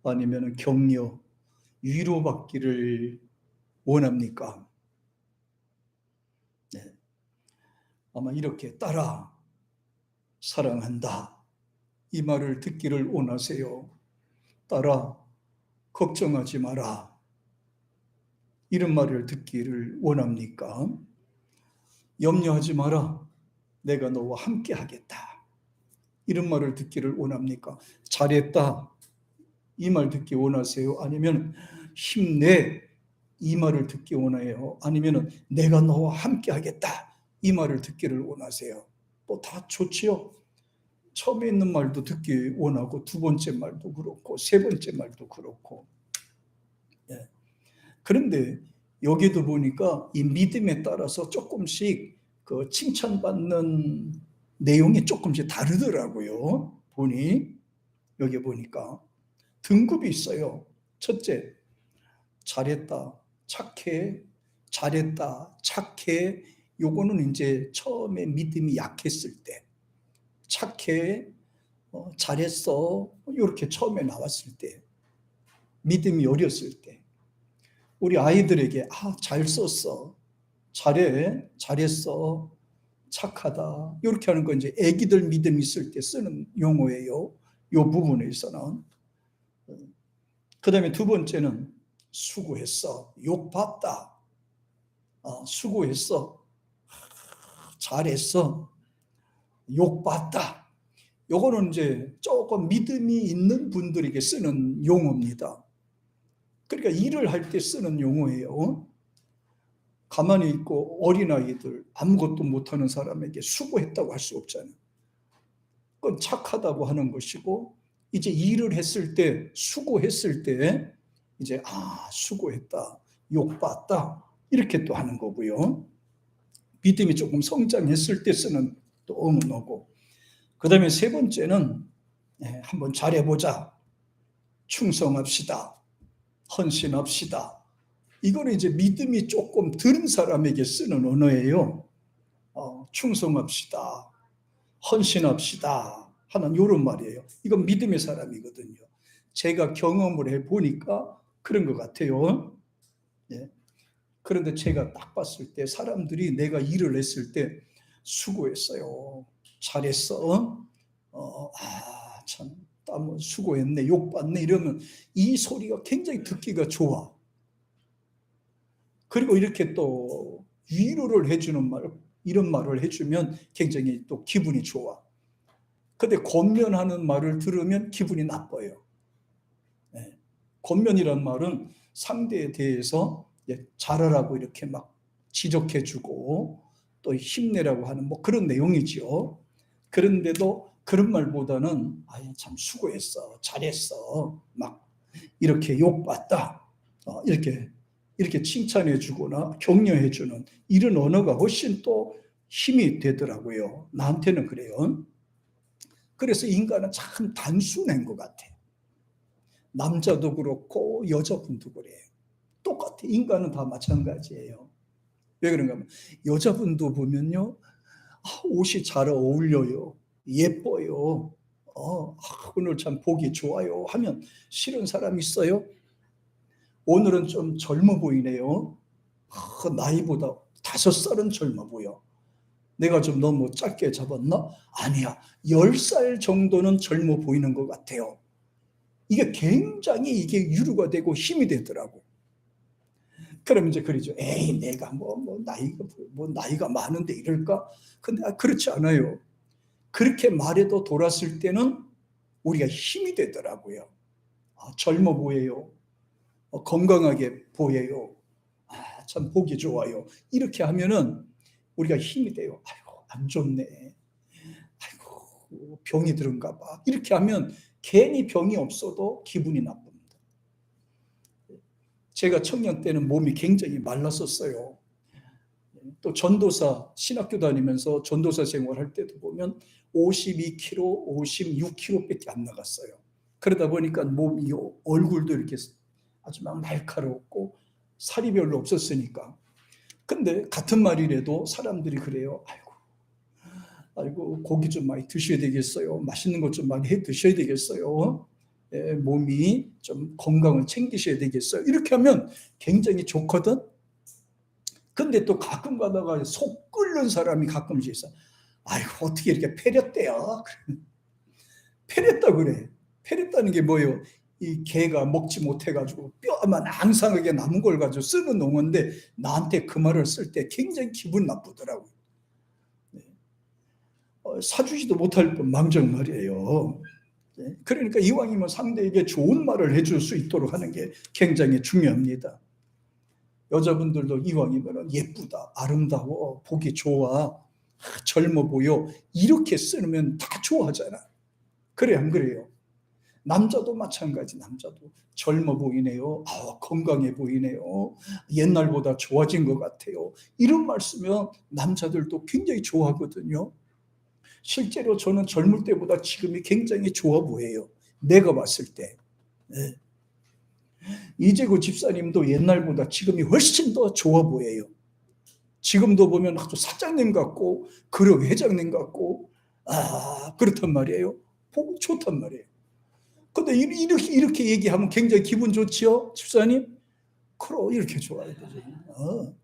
아니면 격려, 위로받기를 원합니까? 네. 아마 이렇게 딸아, 사랑한다, 이 말을 듣기를 원하세요. 딸아, 걱정하지 마라, 이런 말을 듣기를 원합니까? 염려하지 마라, 내가 너와 함께 하겠다, 이런 말을 듣기를 원합니까? 잘했다, 이 말 듣기 원하세요? 아니면 힘내, 이 말을 듣기 원해요? 아니면 내가 너와 함께 하겠다, 이 말을 듣기를 원하세요? 뭐 다 좋지요. 처음에 있는 말도 듣기 원하고, 두 번째 말도 그렇고, 세 번째 말도 그렇고. 예. 그런데 여기도 보니까 이 믿음에 따라서 조금씩 그 칭찬받는 내용이 조금씩 다르더라고요. 보니, 여기 보니까 등급이 있어요. 첫째, 잘했다, 착해, 잘했다, 착해. 요거는 이제 처음에 믿음이 약했을 때, 착해, 잘했어, 이렇게 처음에 나왔을 때, 믿음이 어렸을 때, 우리 아이들에게 잘 썼어, 잘해, 잘했어, 착하다, 이렇게 하는 건 이제 애기들 믿음 있을 때 쓰는 용어예요. 이 부분에 있어서는. 그 다음에 두 번째는 수고했어, 욕봤다, 수고했어, 잘했어, 욕봤다. 요거는 이제 조금 믿음이 있는 분들에게 쓰는 용어입니다. 그러니까 일을 할 때 쓰는 용어예요. 가만히 있고 어린아이들, 아무것도 못하는 사람에게 수고했다고 할 수 없잖아요. 그건 착하다고 하는 것이고, 이제 일을 했을 때, 수고했을 때 이제 수고했다, 욕봤다, 이렇게 또 하는 거고요. 믿음이 조금 성장했을 때 쓰는 또 언어고, 그 다음에 세 번째는 한번 잘해보자, 충성합시다, 헌신합시다. 이거는 이제 믿음이 조금 덜은 사람에게 쓰는 언어예요. 충성합시다, 헌신합시다 하는 이런 말이에요. 이건 믿음의 사람이거든요. 제가 경험을 해보니까 그런 것 같아요. 예. 그런데 제가 딱 봤을 때 사람들이 내가 일을 했을 때 수고했어요, 잘했어, 참 땀 수고했네, 욕받네, 이러면 이 소리가 굉장히 듣기가 좋아. 그리고 이렇게 또 위로를 해주는 말, 이런 말을 해주면 굉장히 또 기분이 좋아. 근데 권면하는 말을 들으면 기분이 나빠요. 네. 권면이란 말은 상대에 대해서 잘하라고 이렇게 막 지적해주고 또 힘내라고 하는 뭐 그런 내용이죠. 그런데도 그런 말보다는 참 수고했어, 잘했어, 막 이렇게 욕받다, 이렇게 칭찬해주거나 격려해주는 이런 언어가 훨씬 또 힘이 되더라고요. 나한테는 그래요. 그래서 인간은 참 단순한 것 같아요. 남자도 그렇고 여자분도 그래요. 똑같아. 인간은 다 마찬가지예요. 왜 그런가 하면 여자분도 보면요, 옷이 잘 어울려요, 예뻐요, 오늘 참 보기 좋아요 하면 싫은 사람 있어요? 오늘은 좀 젊어 보이네요. 나이보다 5살은 젊어 보여. 내가 좀 너무 짧게 잡았나? 아니야, 10살 정도는 젊어 보이는 것 같아요. 이게 굉장히 이게 유루가 되고 힘이 되더라고. 그럼 이제 그러죠. 에이, 내가 나이가 많은데 이럴까? 근데 그렇지 않아요. 그렇게 말해도 돌았을 때는 우리가 힘이 되더라고요. 젊어 보여요, 건강하게 보여요, 참 보기 좋아요. 이렇게 하면은 우리가 힘이 돼요. 아이고, 안 좋네, 아이고, 병이 들은가 봐. 이렇게 하면 괜히 병이 없어도 기분이 나쁩니다. 제가 청년 때는 몸이 굉장히 말랐었어요. 또 전도사, 신학교 다니면서 전도사 생활할 때도 보면 52kg, 56kg밖에 안 나갔어요. 그러다 보니까 몸이, 얼굴도 이렇게 아주 막 날카롭고 살이 별로 없었으니까. 근데 같은 말이라도 사람들이 그래요. 아이고, 고기 좀 많이 드셔야 되겠어요, 맛있는 것 좀 많이 해 드셔야 되겠어요, 몸이 좀 건강을 챙기셔야 되겠어요. 이렇게 하면 굉장히 좋거든. 근데 또 가끔 가다가 속 끓는 사람이 가끔씩 있어. 아이고, 어떻게 이렇게 패렸대요? 패렸다 그래. 패렸다는 게 뭐예요? 이 개가 먹지 못해가지고 뼈만 앙상하게 남은 걸 가지고 쓰는 용어인데, 나한테 그 말을 쓸 때 굉장히 기분 나쁘더라고요. 사주지도 못할 뻔 망정 말이에요. 그러니까 이왕이면 상대에게 좋은 말을 해줄 수 있도록 하는 게 굉장히 중요합니다. 여자분들도 이왕이면 예쁘다, 아름다워, 보기 좋아, 젊어 보여, 이렇게 쓰면 다 좋아하잖아. 그래, 안 그래요? 남자도 마찬가지. 남자도 젊어 보이네요, 건강해 보이네요, 옛날보다 좋아진 것 같아요, 이런 말 쓰면 남자들도 굉장히 좋아하거든요. 실제로 저는 젊을 때보다 지금이 굉장히 좋아 보여요, 내가 봤을 때. 네. 이재구 집사님도 옛날보다 지금이 훨씬 더 좋아 보여요. 지금도 보면 아주 사장님 같고 그룹 회장님 같고 그렇단 말이에요. 보기 좋단 말이에요. 근데 이렇게 얘기하면 굉장히 기분 좋지요, 집사님? 그럼 이렇게 좋아야 되죠.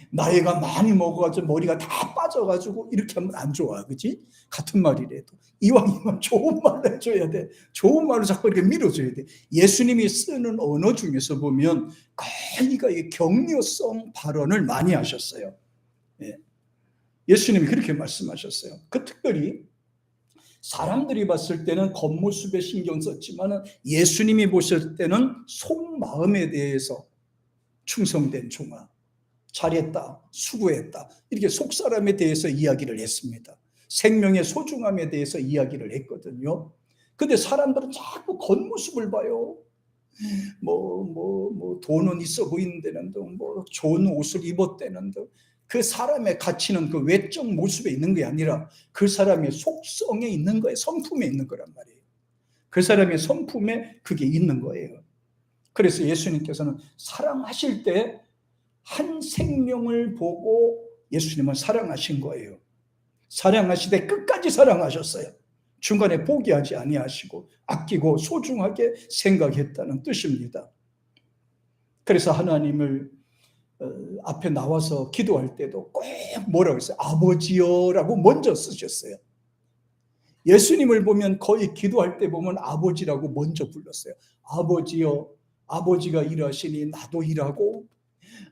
나이가 많이 먹어가지고 머리가 다 빠져가지고 이렇게 하면 안 좋아, 그치? 같은 말이라도 이왕이면 좋은 말을 해줘야 돼. 좋은 말을 자꾸 이렇게 밀어줘야 돼. 예수님이 쓰는 언어 중에서 보면 거의 격려성 발언을 많이 하셨어요. 예수님이 그렇게 말씀하셨어요. 특별히 사람들이 봤을 때는 겉모습에 신경 썼지만 예수님이 보실 때는 속마음에 대해서 충성된 종아, 잘했다, 수고했다, 이렇게 속사람에 대해서 이야기를 했습니다. 생명의 소중함에 대해서 이야기를 했거든요. 근데 사람들은 자꾸 겉모습을 봐요. 돈은 있어 보이는데는 등, 좋은 옷을 입었다는 등, 그 사람의 가치는 그 외적 모습에 있는 게 아니라 그 사람의 속성에 있는 거예요. 성품에 있는 거란 말이에요. 그 사람의 성품에 그게 있는 거예요. 그래서 예수님께서는 사랑하실 때 한 생명을 보고 예수님은 사랑하신 거예요. 사랑하시되 끝까지 사랑하셨어요. 중간에 포기하지 아니하시고 아끼고 소중하게 생각했다는 뜻입니다. 그래서 하나님을 앞에 나와서 기도할 때도 꼭 뭐라고 했어요? 아버지여라고 먼저 쓰셨어요. 예수님을 보면 거의 기도할 때 보면 아버지라고 먼저 불렀어요. 아버지여, 아버지가 일하시니 나도 일하고,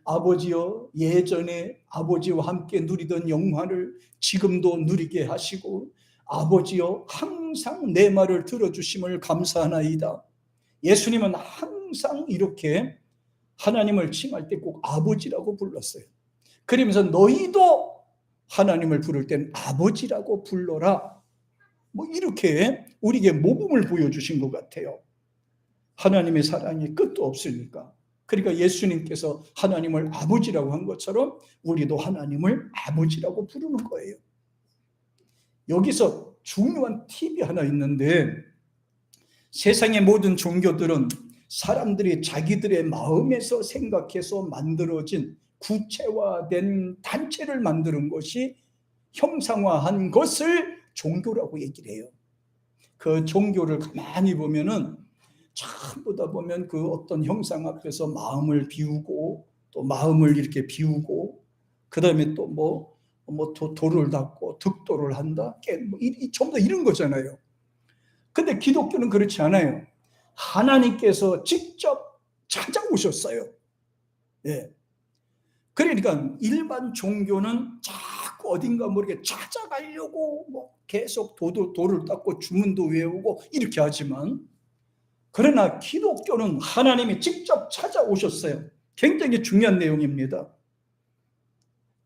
아버지여, 예전에 아버지와 함께 누리던 영화를 지금도 누리게 하시고, 아버지여, 항상 내 말을 들어주심을 감사하나이다. 예수님은 항상 이렇게 하나님을 칭할 때 꼭 아버지라고 불렀어요. 그러면서 너희도 하나님을 부를 땐 아버지라고 불러라, 이렇게 우리에게 모범을 보여주신 것 같아요. 하나님의 사랑이 끝도 없으니까. 그러니까 예수님께서 하나님을 아버지라고 한 것처럼 우리도 하나님을 아버지라고 부르는 거예요. 여기서 중요한 팁이 하나 있는데, 세상의 모든 종교들은 사람들이 자기들의 마음에서 생각해서 만들어진 구체화된 단체를 만드는 것이, 형상화한 것을 종교라고 얘기를 해요. 그 종교를 가만히 보면은 전부 다 보면 그 어떤 형상 앞에서 마음을 비우고, 또 마음을 이렇게 비우고, 그 다음에 또 돌을 닦고 득도를 한다, 전부 다 이런 거잖아요. 근데 기독교는 그렇지 않아요. 하나님께서 직접 찾아오셨어요. 예. 그러니까 일반 종교는 자꾸 어딘가 모르게 찾아가려고 계속 돌을 닦고 주문도 외우고 이렇게 하지만, 그러나 기독교는 하나님이 직접 찾아오셨어요. 굉장히 중요한 내용입니다.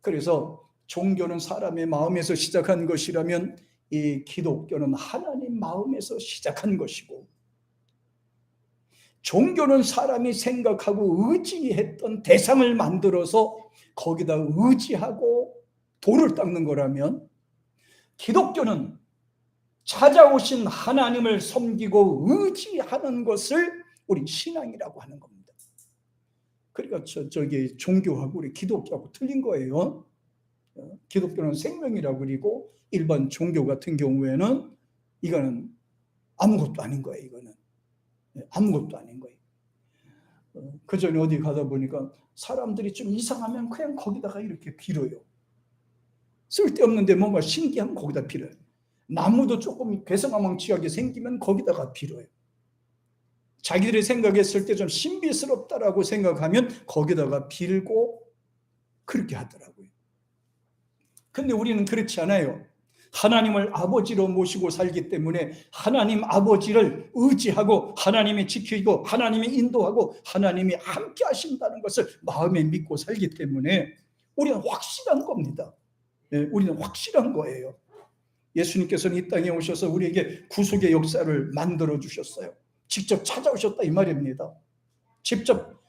그래서 종교는 사람의 마음에서 시작한 것이라면 이 기독교는 하나님 마음에서 시작한 것이고, 종교는 사람이 생각하고 의지했던 대상을 만들어서 거기다 의지하고 돌을 닦는 거라면, 기독교는 찾아오신 하나님을 섬기고 의지하는 것을 우리 신앙이라고 하는 겁니다. 그러니까 저기 종교하고 우리 기독교하고 틀린 거예요. 기독교는 생명이라고 그리고 일반 종교 같은 경우에는 이거는 아무것도 아닌 거예요. 이거는 아무것도 아닌 거예요. 그 전에 어디 가다 보니까 사람들이 좀 이상하면 그냥 거기다가 이렇게 빌어요. 쓸데없는데 뭔가 신기하면 거기다 빌어요. 나무도 조금 괴상망측하게 생기면 거기다가 빌어요. 자기들이 생각했을 때 좀 신비스럽다라고 생각하면 거기다가 빌고 그렇게 하더라고요. 근데 우리는 그렇지 않아요. 하나님을 아버지로 모시고 살기 때문에 하나님 아버지를 의지하고 하나님이 지키고 하나님이 인도하고 하나님이 함께 하신다는 것을 마음에 믿고 살기 때문에 우리는 확실한 겁니다. 우리는 확실한 거예요. 예수님께서는 이 땅에 오셔서 우리에게 구속의 역사를 만들어 주셨어요. 직접 찾아오셨다 이 말입니다. 직접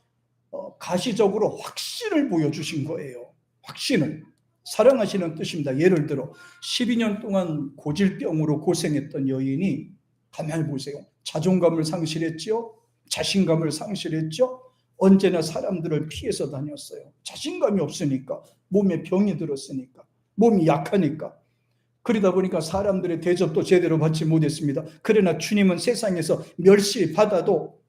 가시적으로 확신을 보여주신 거예요. 확신을. 사랑하시는 뜻입니다. 예를 들어 12년 동안 고질병으로 고생했던 여인이 가만히 보세요. 자존감을 상실했죠. 자신감을 상실했죠. 언제나 사람들을 피해서 다녔어요. 자신감이 없으니까, 몸에 병이 들었으니까, 몸이 약하니까. 그러다 보니까 사람들의 대접도 제대로 받지 못했습니다. 그러나 주님은 세상에서 멸시받아도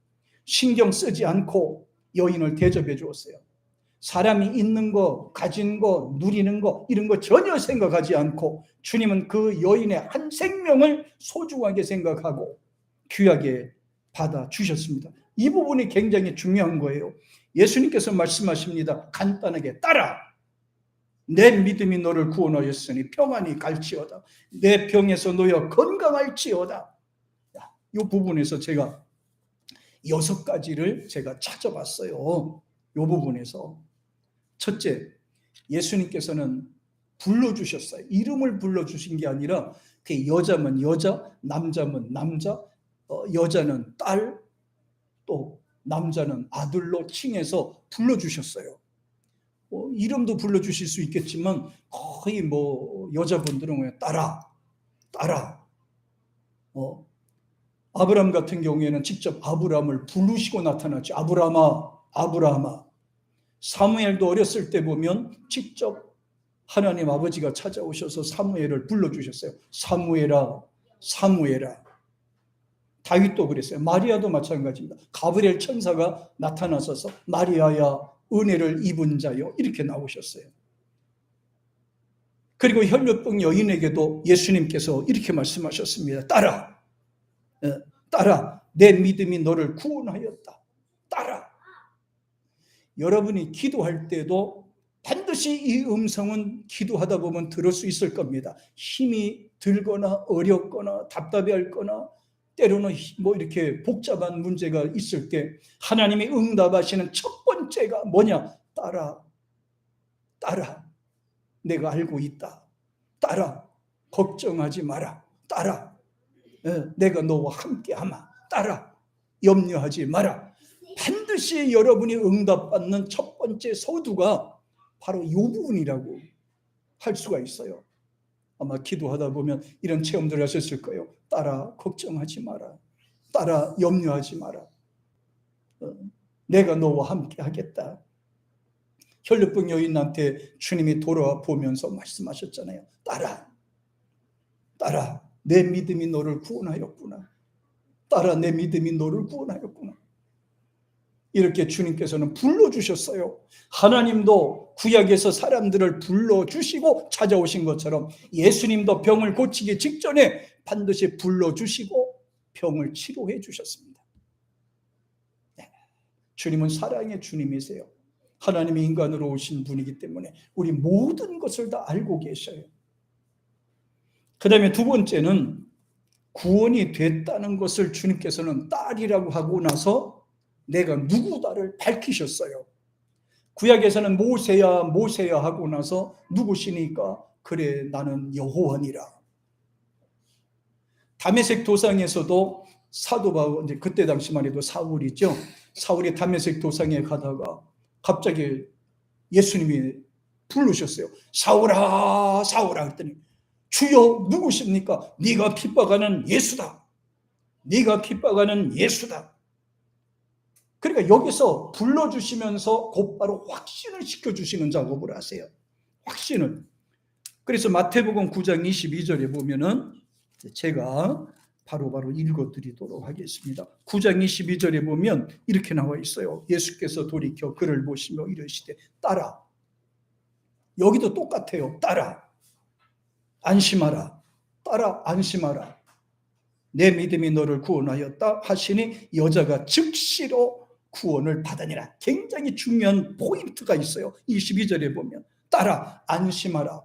신경 쓰지 않고 여인을 대접해 주었어요. 사람이 있는 거, 가진 거, 누리는 거 이런 거 전혀 생각하지 않고 주님은 그 여인의 한 생명을 소중하게 생각하고 귀하게 받아주셨습니다. 이 부분이 굉장히 중요한 거예요. 예수님께서 말씀하십니다. 간단하게 따라. 내 믿음이 너를 구원하였으니 평안히 갈지어다. 내 병에서 놓여 건강할지어다. 이 부분에서 제가 6가지를 제가 찾아봤어요. 이 부분에서. 첫째, 예수님께서는 불러주셨어요. 이름을 불러주신 게 아니라 그 여자면 여자, 남자면 남자, 여자는 딸, 또 남자는 아들로 칭해서 불러주셨어요. 이름도 불러주실 수 있겠지만 거의 여자분들은 따라. 아브라함 같은 경우에는 직접 아브라함을 부르시고 나타났죠. 아브라함아. 사무엘도 어렸을 때 보면 직접 하나님 아버지가 찾아오셔서 사무엘을 불러주셨어요. 사무엘아. 다윗도 그랬어요. 마리아도 마찬가지입니다. 가브리엘 천사가 나타나셔서 마리아야 은혜를 입은 자요 이렇게 나오셨어요. 그리고 혈류병 여인에게도 예수님께서 이렇게 말씀하셨습니다. 따라 내 믿음이 너를 구원하였다. 따라. 여러분이 기도할 때도 반드시 이 음성은 기도하다 보면 들을 수 있을 겁니다. 힘이 들거나 어렵거나 답답해할 거나 때로는 이렇게 복잡한 문제가 있을 때 하나님이 응답하시는 첫 번째가 뭐냐? 따라. 내가 알고 있다. 따라. 걱정하지 마라. 따라. 내가 너와 함께하마. 따라. 염려하지 마라. 반드시 여러분이 응답받는 첫 번째 서두가 바로 이 부분이라고 할 수가 있어요. 아마 기도하다 보면 이런 체험들을 하셨을 거예요. 따라 걱정하지 마라. 따라 염려하지 마라. 내가 너와 함께 하겠다. 혈류병 여인한테 주님이 돌아보면서 말씀하셨잖아요. 따라 내 믿음이 너를 구원하였구나. 따라 내 믿음이 너를 구원하였구나. 이렇게 주님께서는 불러주셨어요. 하나님도 구약에서 사람들을 불러주시고 찾아오신 것처럼 예수님도 병을 고치기 직전에 반드시 불러주시고 병을 치료해 주셨습니다. 주님은 사랑의 주님이세요. 하나님이 인간으로 오신 분이기 때문에 우리 모든 것을 다 알고 계셔요. 그 다음에 두 번째는 구원이 됐다는 것을 주님께서는 딸이라고 하고 나서 내가 누구다를 밝히셨어요. 구약에서는 모세야 하고 나서 누구시니까 그래 나는 여호와니라. 다메섹 도상에서도 사도 바울, 그때 당시만 해도 사울이죠. 사울이 다메섹 도상에 가다가 갑자기 예수님이 부르셨어요. 사울아 그랬더니 주여 누구십니까? 네가 핍박하는 예수다. 그러니까 여기서 불러주시면서 곧바로 확신을 시켜주시는 작업을 하세요. 확신을. 그래서 마태복음 9장 22절에 보면은 제가 바로바로 읽어드리도록 하겠습니다. 9장 22절에 보면 이렇게 나와 있어요. 예수께서 돌이켜 그를 보시며 이르시되 따라. 여기도 똑같아요. 따라. 안심하라. 따라 안심하라. 내 믿음이 너를 구원하였다 하시니 여자가 즉시로 구원을 받으니라. 굉장히 중요한 포인트가 있어요. 22절에 보면 따라 안심하라.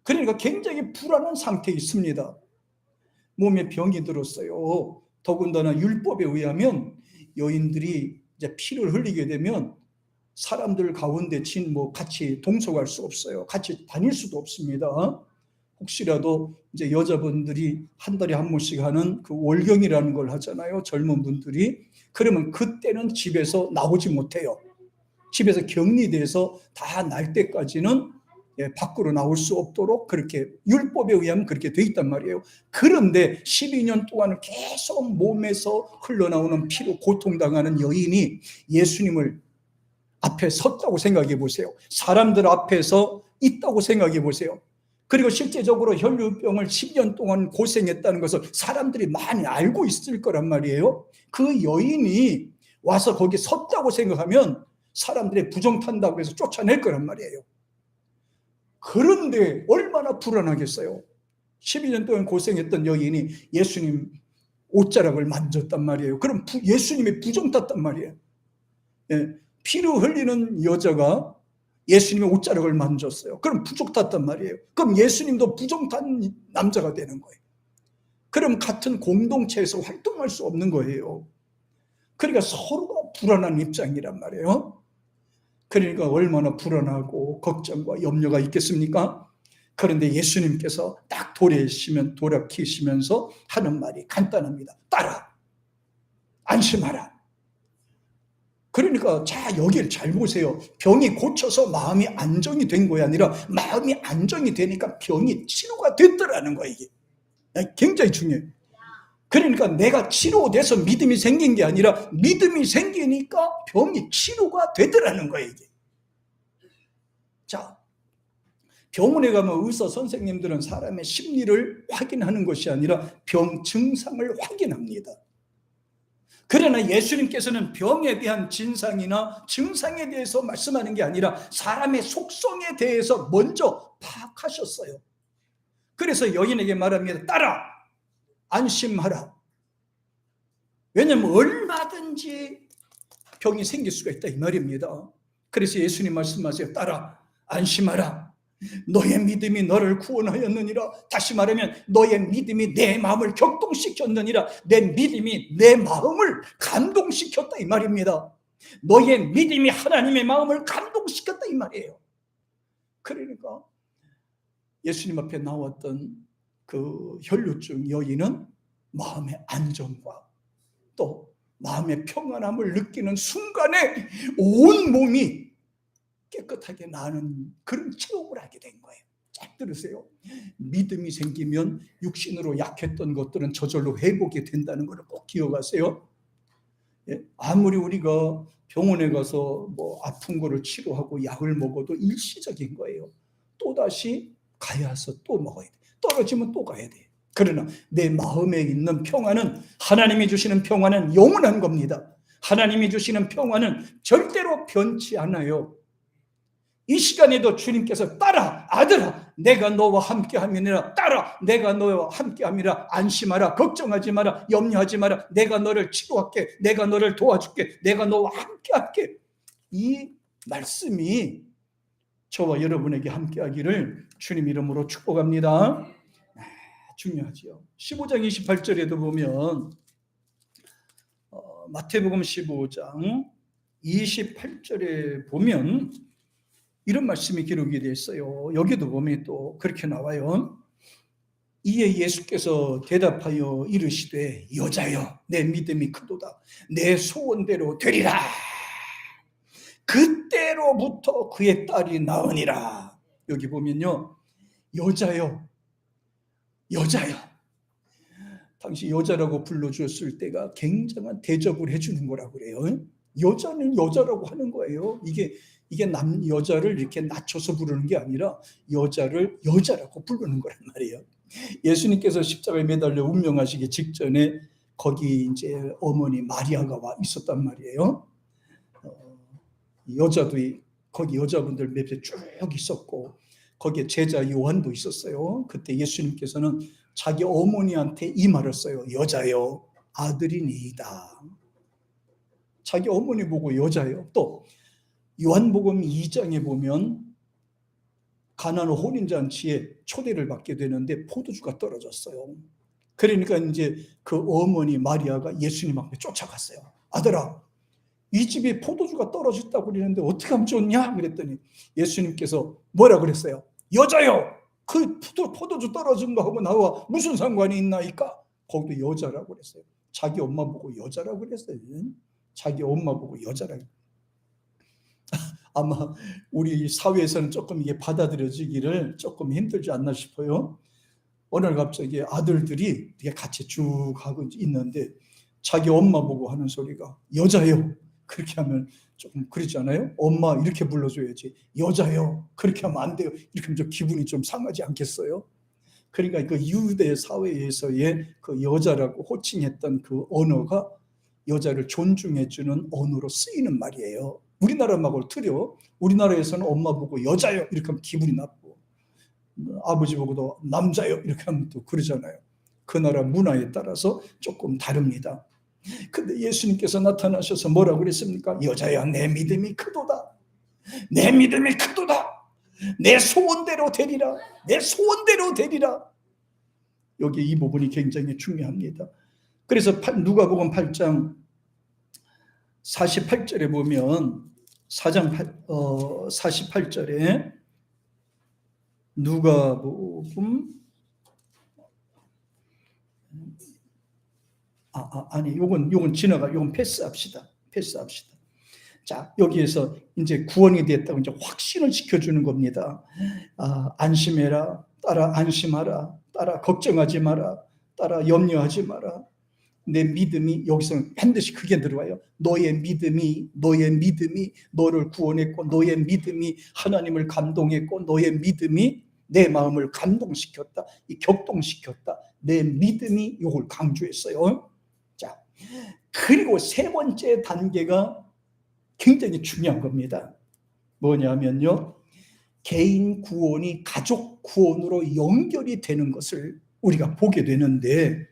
그러니까 굉장히 불안한 상태에 있습니다. 몸에 병이 들었어요. 더군다나 율법에 의하면 여인들이 이제 피를 흘리게 되면 사람들 가운데 같이 동석할 수 없어요. 같이 다닐 수도 없습니다. 혹시라도 이제 여자분들이 한 달에 한 번씩 하는 그 월경이라는 걸 하잖아요. 젊은 분들이. 그러면 그때는 집에서 나오지 못해요. 집에서 격리돼서 다 날 때까지는 밖으로 나올 수 없도록 그렇게 율법에 의하면 그렇게 돼 있단 말이에요. 그런데 12년 동안 계속 몸에서 흘러나오는 피로 고통당하는 여인이 예수님을 앞에 섰다고 생각해 보세요. 사람들 앞에서 있다고 생각해 보세요. 그리고 실제적으로 혈류병을 10년 동안 고생했다는 것을 사람들이 많이 알고 있을 거란 말이에요. 그 여인이 와서 거기 섰다고 생각하면 사람들이 부정탄다고 해서 쫓아낼 거란 말이에요. 그런데 얼마나 불안하겠어요. 12년 동안 고생했던 여인이 예수님 옷자락을 만졌단 말이에요. 그럼 예수님이 부정탔단 말이에요. 피를 흘리는 여자가 예수님의 옷자락을 만졌어요. 그럼 부정탔단 말이에요. 그럼 예수님도 부정탄 남자가 되는 거예요. 그럼 같은 공동체에서 활동할 수 없는 거예요. 그러니까 서로가 불안한 입장이란 말이에요. 그러니까 얼마나 불안하고 걱정과 염려가 있겠습니까? 그런데 예수님께서 딱 돌아키시면서 하는 말이 간단합니다. 따라, 안심하라. 그러니까 자, 여기를 잘 보세요. 병이 고쳐서 마음이 안정이 된 거야 아니라 마음이 안정이 되니까 병이 치료가 됐더라는 거예요. 이게 굉장히 중요해요. 그러니까 내가 치료돼서 믿음이 생긴 게 아니라 믿음이 생기니까 병이 치료가 되더라는 거예요. 이게. 자, 병원에 가면 의사 선생님들은 사람의 심리를 확인하는 것이 아니라 병 증상을 확인합니다. 그러나 예수님께서는 병에 대한 진상이나 증상에 대해서 말씀하는 게 아니라 사람의 속성에 대해서 먼저 파악하셨어요. 그래서 여인에게 말합니다. 따라, 안심하라. 왜냐하면 얼마든지 병이 생길 수가 있다 이 말입니다. 그래서 예수님 말씀하세요. 따라, 안심하라. 너의 믿음이 너를 구원하였느니라. 다시 말하면 너의 믿음이 내 마음을 격동시켰느니라. 내 믿음이 내 마음을 감동시켰다 이 말입니다. 너의 믿음이 하나님의 마음을 감동시켰다 이 말이에요. 그러니까 예수님 앞에 나왔던 그 혈류증 여인은 마음의 안정과 또 마음의 평안함을 느끼는 순간에 온 몸이 깨끗하게 나는 그런 체험을 하게 된 거예요. 잘 들으세요. 믿음이 생기면 육신으로 약했던 것들은 저절로 회복이 된다는 걸 꼭 기억하세요. 아무리 우리가 병원에 가서 아픈 거를 치료하고 약을 먹어도 일시적인 거예요. 또다시 가야 해서 또 먹어야 돼. 떨어지면 또 가야 돼. 그러나 내 마음에 있는 평안은 하나님이 주시는 평안은 영원한 겁니다. 하나님이 주시는 평안은 절대로 변치 않아요. 이 시간에도 주님께서 따라 아들아 내가 너와 함께함이니라. 따라 내가 너와 함께함이라. 안심하라. 걱정하지 마라. 염려하지 마라. 내가 너를 치료할게. 내가 너를 도와줄게. 내가 너와 함께할게. 이 말씀이 저와 여러분에게 함께하기를 주님 이름으로 축복합니다. 중요하지요. 15장 28절에도 보면 마태복음 15장 28절에 보면 이런 말씀이 기록이 되어 있어요. 여기도 보면 또 그렇게 나와요. 이에 예수께서 대답하여 이르시되 여자여 내 믿음이 크도다. 내 소원대로 되리라. 그때로부터 그의 딸이 나으니라. 여기 보면요. 여자여. 당시 여자라고 불러주었을 때가 굉장한 대접을 해주는 거라고 그래요. 여자는 여자라고 하는 거예요. 이게 여자를 이렇게 낮춰서 부르는 게 아니라 여자를 여자라고 부르는 거란 말이에요. 예수님께서 십자가에 매달려 운명하시기 직전에 거기 이제 어머니 마리아가 와 있었단 말이에요. 여자도 거기 여자분들 몇 명 쭉 있었고 거기에 제자 요한도 있었어요. 그때 예수님께서는 자기 어머니한테 이 말을 써요. 여자여, 아들이니이다. 자기 어머니 보고 여자요. 또 요한복음 2장에 보면 가나안 혼인잔치에 초대를 받게 되는데 포도주가 떨어졌어요. 그러니까 이제 그 어머니 마리아가 예수님 앞에 쫓아갔어요. 아들아, 이 집에 포도주가 떨어졌다고 그러는데 어떻게 하면 좋냐? 그랬더니 예수님께서 뭐라 그랬어요? 여자요, 그 포도주 떨어진 거하고 나와 무슨 상관이 있나이까? 거기도 여자라고 그랬어요. 자기 엄마 보고 여자라고 그랬어요. 자기 엄마 보고 여자라고. 아마 우리 사회에서는 조금 이게 받아들여지기를 조금 힘들지 않나 싶어요. 어느 날 갑자기 아들들이 같이 쭉 하고 있는데 자기 엄마 보고 하는 소리가 여자요. 그렇게 하면 조금 그러지 않아요? 엄마 이렇게 불러줘야지. 여자요. 그렇게 하면 안 돼요. 이렇게 하면 좀 기분이 좀 상하지 않겠어요? 그러니까 그 유대 사회에서의 그 여자라고 호칭했던 그 언어가 여자를 존중해주는 언어로 쓰이는 말이에요. 우리나라 말고 틀려. 우리나라에서는 엄마 보고 여자요 이렇게 하면 기분이 나쁘고 아버지 보고도 남자요 이렇게 하면 또 그러잖아요. 그 나라 문화에 따라서 조금 다릅니다. 근데 예수님께서 나타나셔서 뭐라고 그랬습니까? 여자야, 내 믿음이 크도다. 내 믿음이 크도다. 내 소원대로 되리라. 내 소원대로 되리라. 여기 이 부분이 굉장히 중요합니다. 그래서 누가복음 8장 48절에 보면 4장 48절에 누가복음 아니 요건 지나가 요건 패스합시다. 자, 여기에서 이제 구원이 됐다고 이제 확신을 시켜주는 겁니다. 안심해라, 따라 안심하라, 따라 걱정하지 마라, 따라 염려하지 마라. 내 믿음이 여기서는 반드시 그게 들어와요. 너의 믿음이 너를 구원했고 너의 믿음이 하나님을 감동했고 너의 믿음이 내 마음을 감동시켰다. 이 격동시켰다. 내 믿음이 이걸 강조했어요. 자, 그리고 세 번째 단계가 굉장히 중요한 겁니다. 뭐냐면요, 개인 구원이 가족 구원으로 연결이 되는 것을 우리가 보게 되는데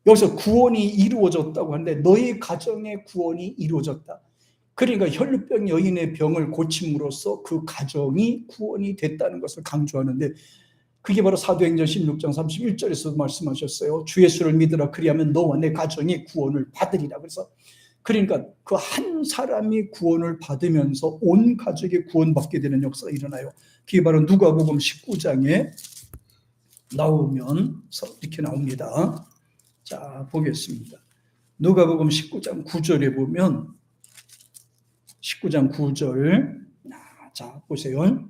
여기서 구원이 이루어졌다고 하는데 너의 가정의 구원이 이루어졌다. 그러니까 혈루병 여인의 병을 고침으로써 그 가정이 구원이 됐다는 것을 강조하는데 그게 바로 사도행전 16장 31절에서 말씀하셨어요. 주 예수를 믿으라 그리하면 너와 내 가정이 구원을 받으리라. 그래서 그러니까 그 한 사람이 구원을 받으면서 온 가족이 구원받게 되는 역사가 일어나요. 그게 바로 누가복음 19장에 나오면서 이렇게 나옵니다. 자, 보겠습니다. 누가복음 19장 9절에 보면 19장 9절 자, 보세요.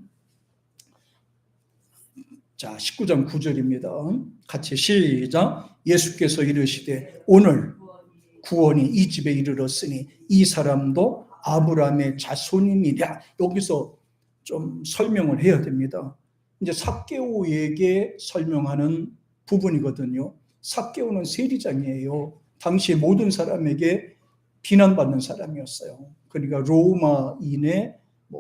자, 19장 9절입니다. 같이 시작. 예수께서 이르시되 오늘 구원이 이 집에 이르렀으니 이 사람도 아브라함의 자손이니라. 여기서 좀 설명을 해야 됩니다. 이제 삭개오에게 설명하는 부분이거든요. 삭개오는 세리장이에요. 당시 모든 사람에게 비난받는 사람이었어요. 그러니까 로마인의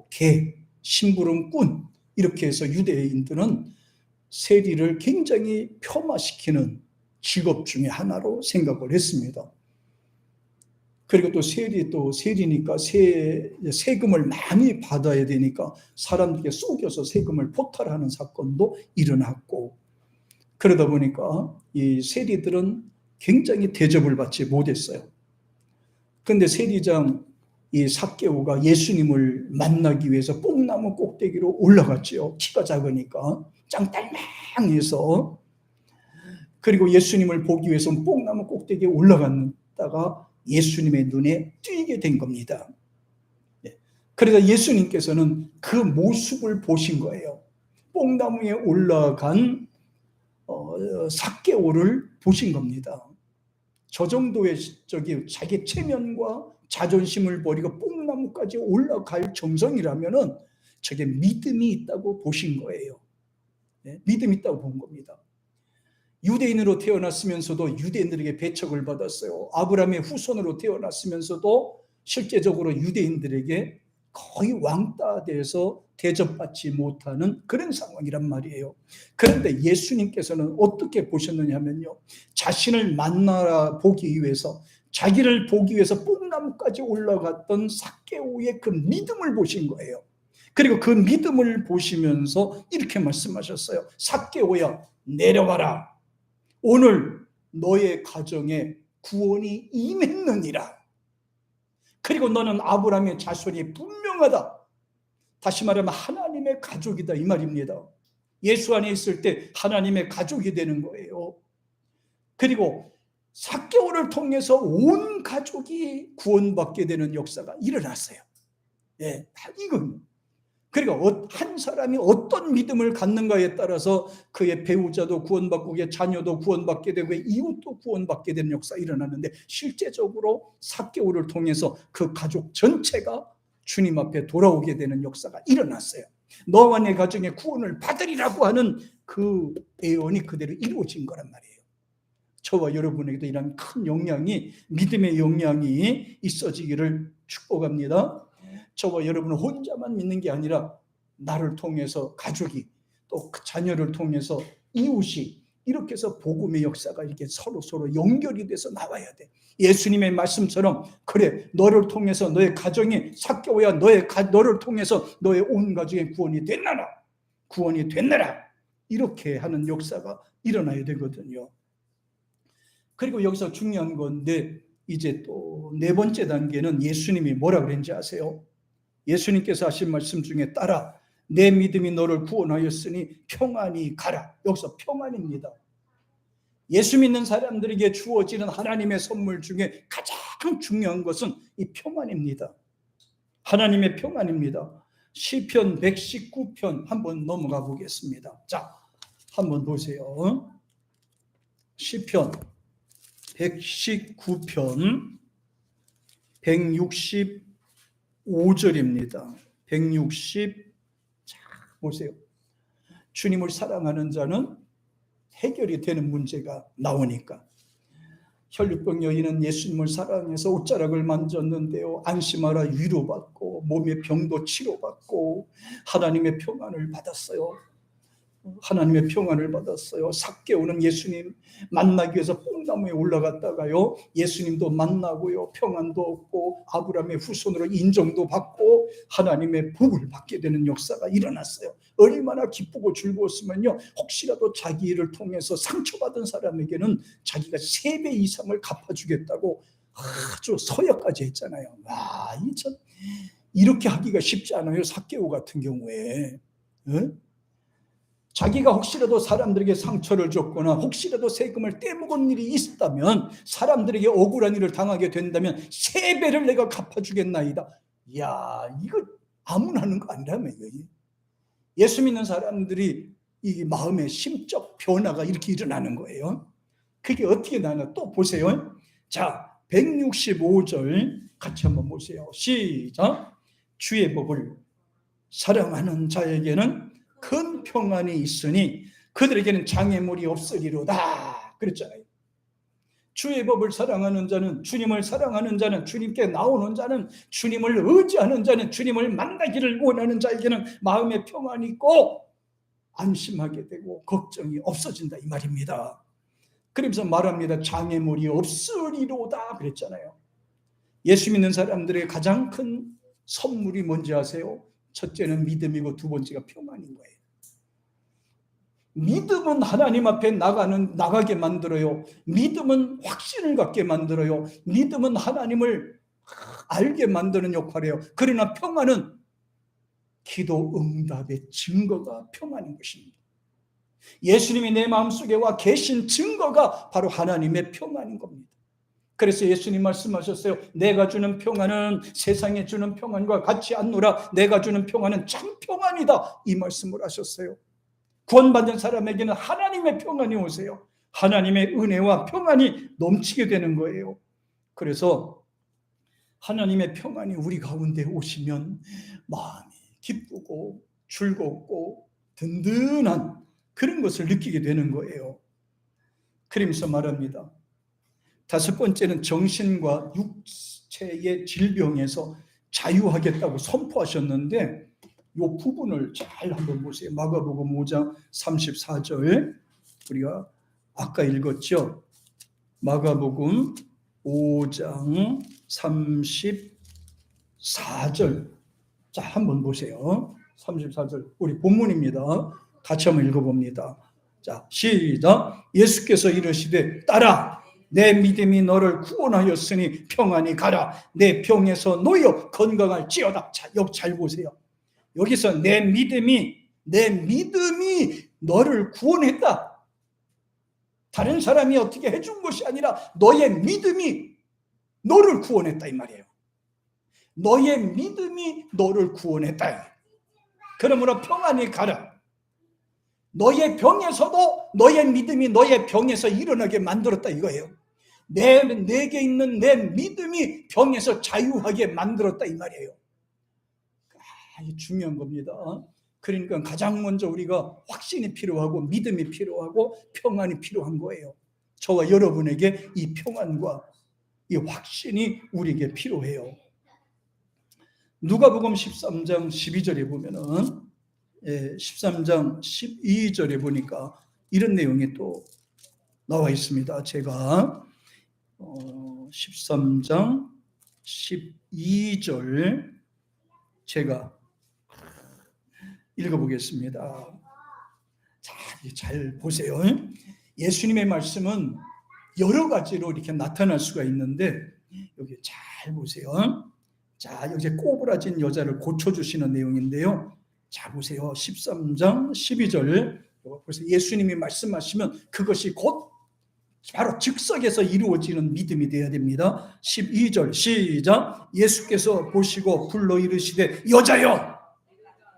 개, 심부름꾼 이렇게 해서 유대인들은 세리를 굉장히 폄하시키는 직업 중에 하나로 생각을 했습니다. 그리고 또 세리니까 세금을 많이 받아야 되니까 사람들에게 속여서 세금을 포탈하는 사건도 일어났고 그러다 보니까 이 세리들은 굉장히 대접을 받지 못했어요. 그런데 세리장 이 삭개오가 예수님을 만나기 위해서 뽕나무 꼭대기로 올라갔죠. 키가 작으니까 짱딸랑해서. 그리고 예수님을 보기 위해서 뽕나무 꼭대기에 올라갔다가 예수님의 눈에 띄게 된 겁니다. 그래서 예수님께서는 그 모습을 보신 거예요. 뽕나무에 올라간 삭개오를 보신 겁니다. 저 정도의 자기 체면과 자존심을 버리고 뽕나무까지 올라갈 정성이라면은 저게 믿음이 있다고 보신 거예요. 믿음이 있다고 본 겁니다. 유대인으로 태어났으면서도 유대인들에게 배척을 받았어요. 아브라함의 후손으로 태어났으면서도 실제적으로 유대인들에게 거의 왕따 돼서 대접받지 못하는 그런 상황이란 말이에요. 그런데 예수님께서는 어떻게 보셨느냐면요, 자신을 만나 보기 위해서, 자기를 보기 위해서 뽕나무까지 올라갔던 삭개오의 그 믿음을 보신 거예요. 그리고 그 믿음을 보시면서 이렇게 말씀하셨어요. 삭개오야, 내려가라. 오늘 너의 가정에 구원이 임했느니라. 그리고 너는 아브라함의 자손이 분명하다. 다시 말하면 하나님의 가족이다, 이 말입니다. 예수 안에 있을 때 하나님의 가족이 되는 거예요. 그리고 삭개오를 통해서 온 가족이 구원받게 되는 역사가 일어났어요. 예, 이건. 그러니까 한 사람이 어떤 믿음을 갖는가에 따라서 그의 배우자도 구원받고 그의 자녀도 구원받게 되고 이웃도 구원받게 되는 역사가 일어났는데, 실제적으로 삭개오를 통해서 그 가족 전체가 주님 앞에 돌아오게 되는 역사가 일어났어요. 너와 내 가정의 구원을 받으리라고 하는 그 예언이 그대로 이루어진 거란 말이에요. 저와 여러분에게도 이런 큰 영향이, 믿음의 영향이 있어지기를 축복합니다. 저와 여러분은 혼자만 믿는 게 아니라 나를 통해서 가족이, 또 그 자녀를 통해서 이웃이, 이렇게 해서 복음의 역사가 이렇게 서로 연결이 돼서 나와야 돼. 예수님의 말씀처럼, 그래, 너를 통해서 너의 가정이, 삭개오야, 너를 통해서 너의 온 가정의 구원이 됐나라, 이렇게 하는 역사가 일어나야 되거든요. 그리고 여기서 중요한 건데, 이제 또 네 번째 단계는 예수님이 뭐라 그랬는지 아세요? 예수님께서 하신 말씀 중에 따라 내 믿음이 너를 구원하였으니 평안히 가라. 여기서 평안입니다. 예수 믿는 사람들에게 주어지는 하나님의 선물 중에 가장 중요한 것은 이 평안입니다. 하나님의 평안입니다. 시편 119편 한번 넘어가 보겠습니다. 자, 한번 보세요. 시편 119편 165절입니다. 160, 자, 보세요. 주님을 사랑하는 자는 해결이 되는 문제가 나오니까. 혈류병 여인은 예수님을 사랑해서 옷자락을 만졌는데요, 안심하라 위로받고 몸의 병도 치료받고 하나님의 평안을 받았어요. 하나님의 평안을 받았어요. 삭개오는 예수님 만나기 위해서 뽕나무에 올라갔다가요, 예수님도 만나고요, 평안도 얻고 아브라함의 후손으로 인정도 받고 하나님의 복을 받게 되는 역사가 일어났어요. 얼마나 기쁘고 즐거웠으면요, 혹시라도 자기 일을 통해서 상처받은 사람에게는 자기가 3배 이상을 갚아주겠다고 아주 서약까지 했잖아요. 와, 이렇게 하기가 쉽지 않아요. 삭개오 같은 경우에. 응? 자기가 혹시라도 사람들에게 상처를 줬거나 혹시라도 세금을 떼먹은 일이 있었다면, 사람들에게 억울한 일을 당하게 된다면 3배를 내가 갚아주겠나이다. 이야, 이거 아무나 하는 거 아니라며. 예수 믿는 사람들이 이 마음의 심적 변화가 이렇게 일어나는 거예요. 그게 어떻게 나나 또 보세요. 자, 165절 같이 한번 보세요. 시작. 주의 법을 사랑하는 자에게는 큰 평안이 있으니 그들에게는 장애물이 없으리로다. 그랬잖아요. 주의 법을 사랑하는 자는, 주님을 사랑하는 자는, 주님께 나오는 자는, 주님을 의지하는 자는, 주님을 만나기를 원하는 자에게는 마음의 평안이 있고 안심하게 되고 걱정이 없어진다, 이 말입니다. 그러면서 말합니다. 장애물이 없으리로다 그랬잖아요. 예수 믿는 사람들의 가장 큰 선물이 뭔지 아세요? 첫째는 믿음이고 두 번째가 평안인 거예요. 믿음은 하나님 앞에 나가게 만들어요. 믿음은 확신을 갖게 만들어요. 믿음은 하나님을 알게 만드는 역할이에요. 그러나 평안은 기도 응답의 증거가 평안인 것입니다. 예수님이 내 마음속에 와 계신 증거가 바로 하나님의 평안인 겁니다. 그래서 예수님 말씀하셨어요. 내가 주는 평안은 세상에 주는 평안과 같지 않노라. 내가 주는 평안은 참 평안이다, 이 말씀을 하셨어요. 구원받은 사람에게는 하나님의 평안이 오세요. 하나님의 은혜와 평안이 넘치게 되는 거예요. 그래서 하나님의 평안이 우리 가운데 오시면 마음이 기쁘고 즐겁고 든든한 그런 것을 느끼게 되는 거예요. 그러면서 말합니다. 다섯 번째는 정신과 육체의 질병에서 자유하겠다고 선포하셨는데 이 부분을 잘 한번 보세요. 마가복음 5장 34절 우리가 아까 읽었죠. 마가복음 5장 34절 자 한번 보세요. 34절 우리 본문입니다. 같이 한번 읽어봅니다. 자 시작. 예수께서 이르시되 딸아 내 믿음이 너를 구원하였으니 평안히 가라. 내 병에서 놓여 건강할지어다. 자, 여기 잘 보세요. 여기서 내 믿음이 너를 구원했다. 다른 사람이 어떻게 해준 것이 아니라 너의 믿음이 너를 구원했다 이 말이에요. 너의 믿음이 너를 구원했다. 그러므로 평안히 가라. 너의 병에서도 너의 믿음이 너의 병에서 일어나게 만들었다 이거예요. 내게 있는 내 믿음이 병에서 자유하게 만들었다 이 말이에요. 이게 중요한 겁니다. 그러니까 가장 먼저 우리가 확신이 필요하고 믿음이 필요하고 평안이 필요한 거예요. 저와 여러분에게 이 평안과 이 확신이 우리에게 필요해요. 누가복음 13장 12절에 보면은 13장 12절에 보니까 이런 내용이 또 나와 있습니다. 제가 13장 12절 제가 읽어보겠습니다. 잘 보세요. 예수님의 말씀은 여러 가지로 이렇게 나타날 수가 있는데 여기 잘 보세요. 자, 여기 꼬부라진 여자를 고쳐주시는 내용인데요. 자, 보세요. 13장 12절. 보세요. 예수님이 말씀하시면 그것이 곧 바로 즉석에서 이루어지는 믿음이 되어야 됩니다. 12절 시작. 예수께서 보시고 불러 이르시되 여자여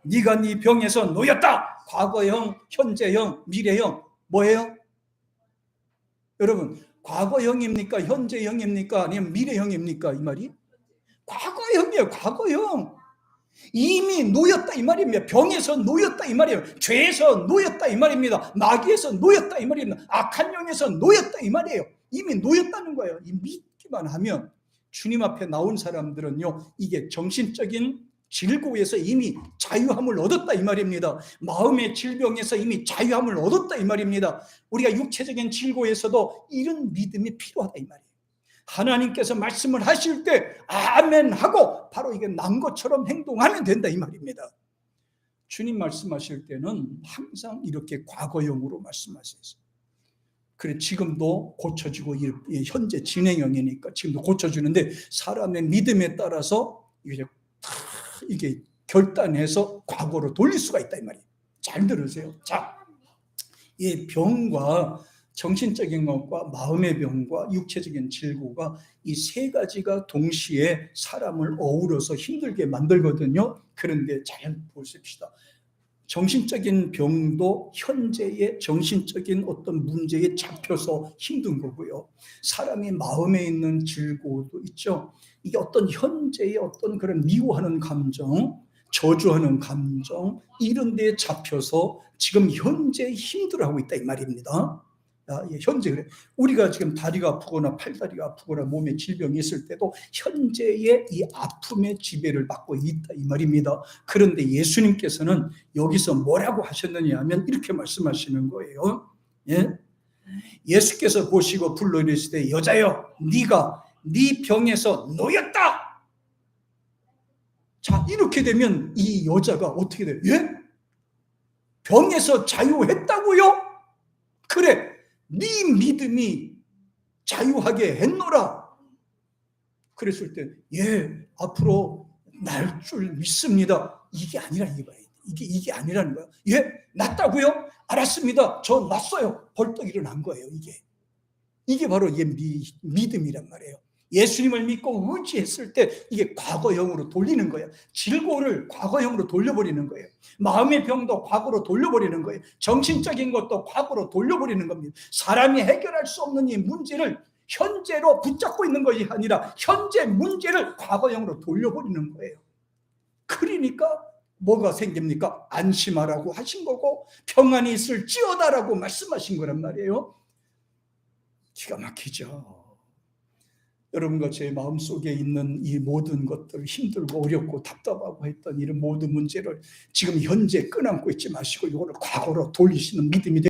네가 네 병에서 놓였다. 과거형, 현재형, 미래형 뭐예요? 여러분 과거형입니까? 현재형입니까? 아니면 미래형입니까? 이 말이? 과거형이에요. 과거형. 이미 놓였다 이 말입니다. 병에서 놓였다 이 말이에요. 죄에서 놓였다 이 말입니다. 마귀에서 놓였다 이 말입니다. 악한 영에서 놓였다 이 말이에요. 이미 놓였다는 거예요. 이 믿기만 하면 주님 앞에 나온 사람들은요 이게 정신적인 질고에서 이미 자유함을 얻었다 이 말입니다. 마음의 질병에서 이미 자유함을 얻었다 이 말입니다. 우리가 육체적인 질고에서도 이런 믿음이 필요하다 이 말이에요. 하나님께서 말씀을 하실 때 아멘 하고 바로 이게 난 것처럼 행동하면 된다 이 말입니다. 주님 말씀하실 때는 항상 이렇게 과거형으로 말씀하세요. 그래 지금도 고쳐지고 현재 진행형이니까 지금도 고쳐주는데 사람의 믿음에 따라서 이게 결단해서 과거로 돌릴 수가 있다 이 말이에요. 잘 들으세요. 자, 이 병과 정신적인 것과 마음의 병과 육체적인 질고가 이 세 가지가 동시에 사람을 어우러서 힘들게 만들거든요. 그런데 잘 보십시다. 정신적인 병도 현재의 정신적인 어떤 문제에 잡혀서 힘든 거고요. 사람이 마음에 있는 질고도 있죠. 이게 어떤 현재의 어떤 그런 미워하는 감정, 저주하는 감정 이런 데에 잡혀서 지금 현재 힘들어하고 있다 이 말입니다. 현재 그래. 우리가 지금 다리가 아프거나 팔다리가 아프거나 몸에 질병이 있을 때도 현재의 이 아픔의 지배를 받고 있다 이 말입니다. 그런데 예수님께서는 여기서 뭐라고 하셨느냐 하면 이렇게 말씀하시는 거예요. 예수께서 보시고 불러 이르시되 여자여 네가 네 병에서 놓였다. 자, 이렇게 되면 이 여자가 어떻게 돼요? 병에서 자유했다고요? 그래. 네 믿음이 자유하게 했노라. 그랬을 때 앞으로 날 줄 믿습니다. 이게 아니라 이거예요. 이게 아니라는 거예요. 낫다고요? 알았습니다. 저 낫어요. 벌떡 일어난 거예요. 이게 바로 믿음이란 말이에요. 예수님을 믿고 의지했을 때 이게 과거형으로 돌리는 거예요. 질고를 과거형으로 돌려버리는 거예요. 마음의 병도 과거로 돌려버리는 거예요. 정신적인 것도 과거로 돌려버리는 겁니다. 사람이 해결할 수 없는 이 문제를 현재로 붙잡고 있는 것이 아니라 현재 문제를 과거형으로 돌려버리는 거예요. 그러니까 뭐가 생깁니까? 안심하라고 하신 거고 평안이 있을지어다라고 말씀하신 거란 말이에요. 기가 막히죠. 여러분과 제 마음속에 있는 이 모든 것들, 힘들고 어렵고 답답하고 했던 이런 모든 문제를 지금 현재 끄안고 있지 마시고 이거를 과거로 돌리시는 믿음이